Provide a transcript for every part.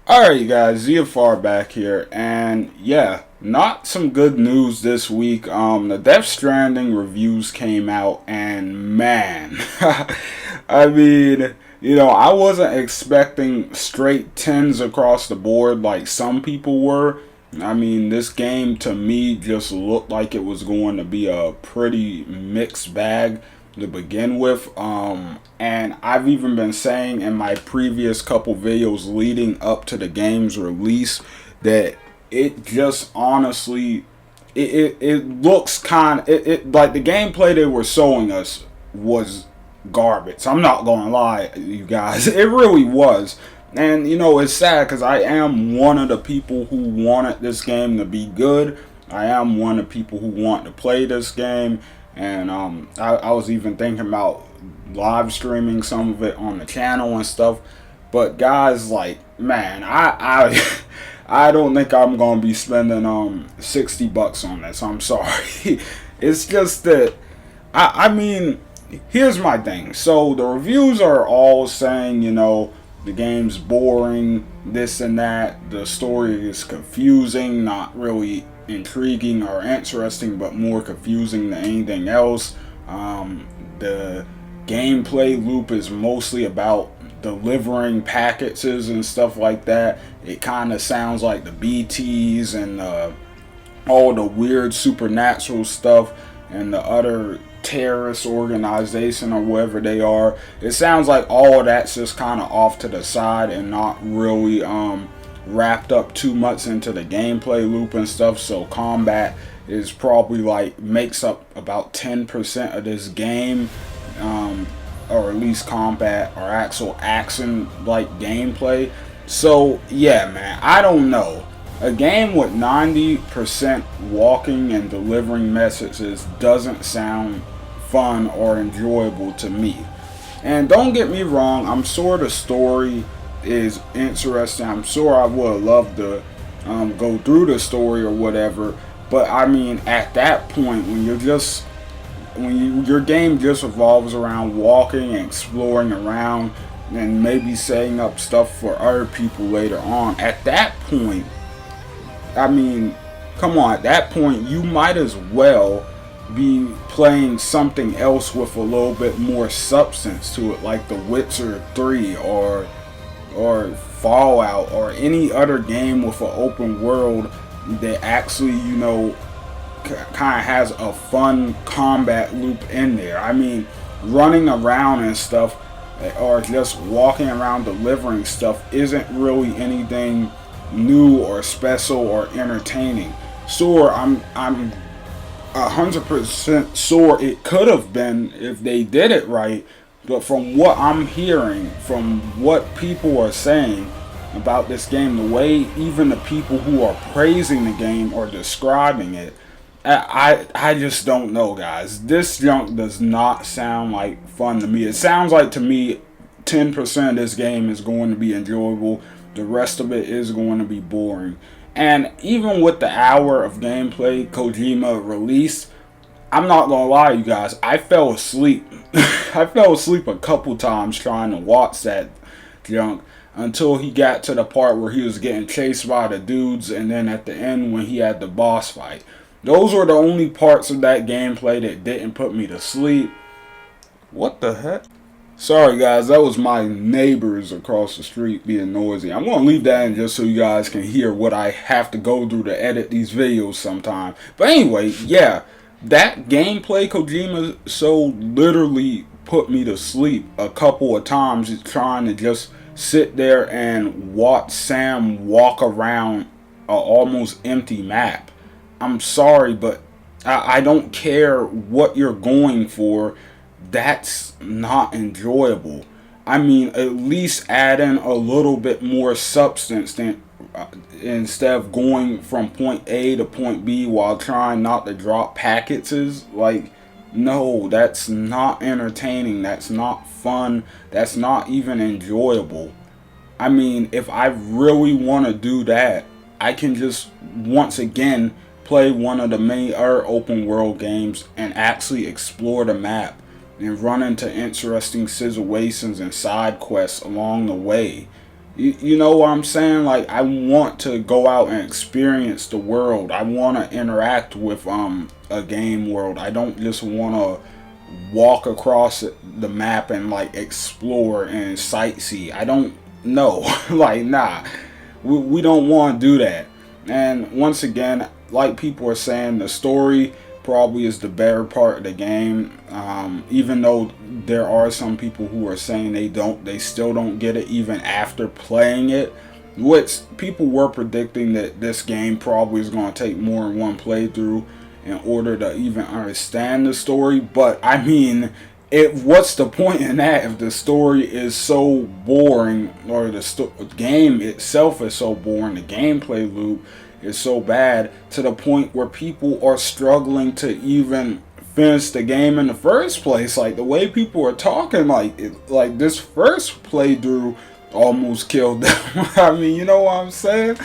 Alright, you guys, ZFR back here, and yeah, not some good news this week. The Death Stranding reviews came out, and man, I mean, I wasn't expecting straight tens across the board like some people were. I mean, this game to me just looked like it was going to be a pretty mixed bag to begin with. And I've even been saying in my previous couple videos leading up to the game's release that it just honestly it looks like the gameplay they were showing us was garbage. I'm not gonna lie, you guys, it really was. And it's sad because I am one of the people who wanted this game to be good. I am one of the people who want to play this game. And I was even thinking about live streaming some of it on the channel and stuff. But guys, like, man, I I don't think I'm gonna be spending $60 on this. I'm sorry. It's just that I mean, here's my thing. So the reviews are all saying, the game's boring, this and that. The story is confusing, not really intriguing or interesting, but more confusing than anything else. The gameplay loop is mostly about delivering packages and stuff like that. It kind of sounds like the BTs and all the weird supernatural stuff and the other terrorist organization or whatever they are. It sounds like all of that's just kind of off to the side and not really wrapped up too much into the gameplay loop and stuff. So combat is probably makes up about 10% of this game, or at least combat or actual action like gameplay. So yeah, man, I don't know. A game with 90% walking and delivering messages doesn't sound fun or enjoyable to me. And don't get me wrong, I'm sure the story is interesting. I'm sure I would have loved to go through the story or whatever. But I mean, at that point, when your game just revolves around walking and exploring around and maybe setting up stuff for other people later on, at that point, I mean, come on, at that point, you might as well be playing something else with a little bit more substance to it, like The Witcher 3 or Fallout or any other game with an open world that actually, kind of has a fun combat loop in there. I mean, running around and stuff or just walking around delivering stuff isn't really anything new or special or entertaining. Sure, I'm 100% sure it could have been if they did it right, but from what I'm hearing, from what people are saying about this game, the way even the people who are praising the game are describing it, I just don't know, guys. This junk does not sound like fun to me. It sounds like to me 10% of this game is going to be enjoyable. The rest of it is going to be boring. And even with the hour of gameplay Kojima released, I'm not gonna lie, you guys, I fell asleep. I fell asleep a couple times trying to watch that junk until he got to the part where he was getting chased by the dudes, and then at the end when he had the boss fight. Those were the only parts of that gameplay that didn't put me to sleep. What the heck? Sorry guys, that was my neighbors across the street being noisy. I'm going to leave that in just so you guys can hear what I have to go through to edit these videos sometime. But anyway, yeah, that gameplay Kojima showed literally put me to sleep a couple of times trying to just sit there and watch Sam walk around an almost empty map. I'm sorry, but I don't care what you're going for. That's not enjoyable. I mean, at least add in a little bit more substance than instead of going from point A to point B while trying not to drop packages. Like, no, that's not entertaining. That's not fun. That's not even enjoyable. I mean, if I really want to do that, I can just once again play one of the many other open world games and actually explore the map and run into interesting situations and side quests along the way. You know what I'm saying? Like, I want to go out and experience the world. I want to interact with a game world. I don't just want to walk across the map and like explore and sightsee. I don't know. Like, nah, we don't want to do that. And once again, like people are saying, the story probably is the better part of the game. Even though there are some people who are saying they still don't get it even after playing it. Which people were predicting that this game probably is going to take more than one playthrough in order to even understand the story. But I mean, what's the point in that if the story is so boring, or the game itself is so boring, the gameplay loop is so bad to the point where people are struggling to even finish the game in the first place. Like, the way people are talking, like this first playthrough almost killed them. I mean, you know what I'm saying?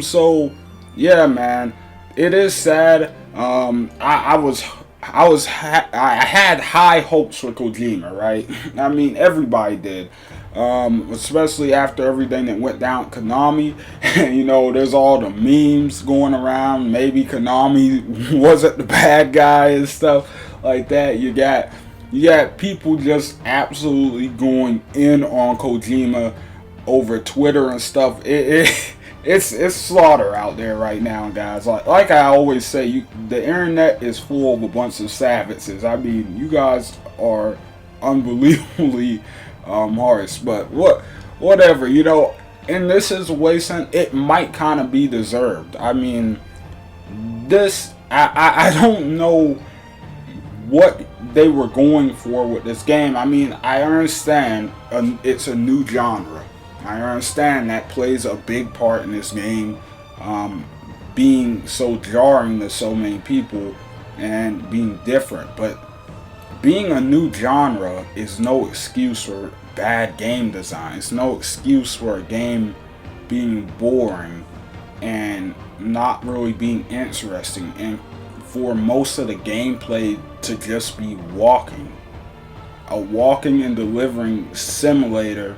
So yeah, man, it is sad. I had high hopes for Kojima, right? I mean, everybody did. Especially after everything that went down at Konami. And, you know, there's all the memes going around. Maybe Konami wasn't the bad guy and stuff like that. You got people just absolutely going in on Kojima over Twitter and stuff. It's slaughter out there right now, guys. Like I always say, the internet is full of a bunch of savages. I mean, you guys are unbelievably harsh, but whatever, you know. In this situation, it might kind of be deserved. I mean, I don't know what they were going for with this game. I mean, I understand it's a new genre. I understand that plays a big part in this game, being so jarring to so many people and being different. But being a new genre is no excuse for bad game design. It's no excuse for a game being boring and not really being interesting, and for most of the gameplay to just be walking. A walking and delivering simulator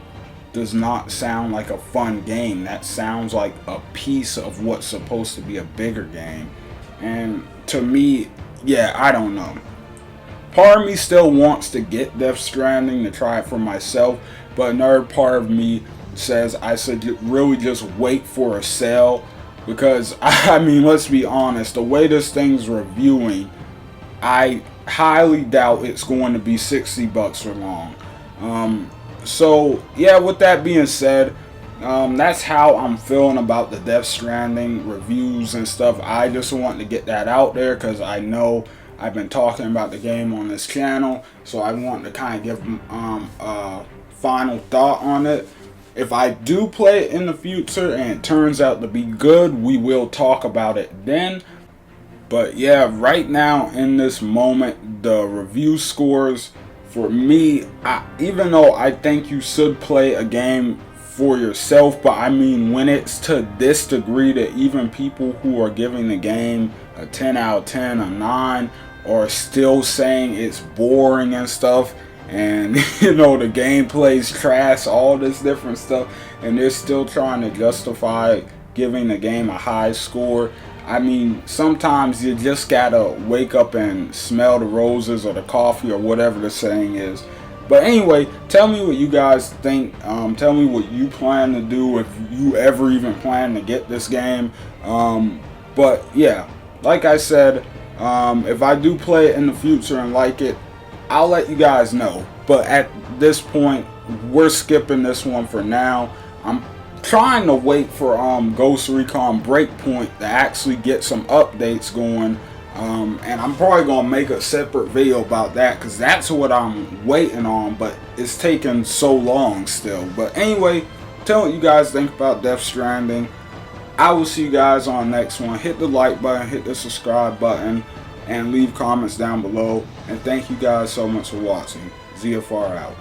does not sound like a fun game. That sounds like a piece of what's supposed to be a bigger game. And to me, yeah, I don't know. Part of me still wants to get Death Stranding to try it for myself, but another part of me says I should really just wait for a sale, because I mean, let's be honest, the way this thing's reviewing, I highly doubt it's going to be $60 for long. So yeah, with that being said, that's how I'm feeling about the Death Stranding reviews and stuff. I just want to get that out there because I know I've been talking about the game on this channel, so I want to kind of give a final thought on it. If I do play it in the future and it turns out to be good, we will talk about it then. But yeah, right now in this moment, the review scores for me, even though I think you should play a game for yourself, but I mean, when it's to this degree that even people who are giving the game a 10 out of 10, a 9, are still saying it's boring and stuff, and you know, the gameplay's trash, all this different stuff, and they're still trying to justify giving the game a high score. I mean, sometimes you just gotta wake up and smell the roses or the coffee or whatever the saying is. But anyway, tell me what you guys think. Tell me what you plan to do, if you ever even plan to get this game. But yeah, like I said, if I do play it in the future and like it, I'll let you guys know. But at this point, we're skipping this one for now. I'm trying to wait for Ghost Recon Breakpoint to actually get some updates going, and I'm probably gonna make a separate video about that because that's what I'm waiting on, but it's taking so long still. But anyway, tell what you guys think about Death Stranding. I will see you guys on the next one. Hit the like button, hit the subscribe button, and leave comments down below. And thank you guys so much for watching. ZFR out.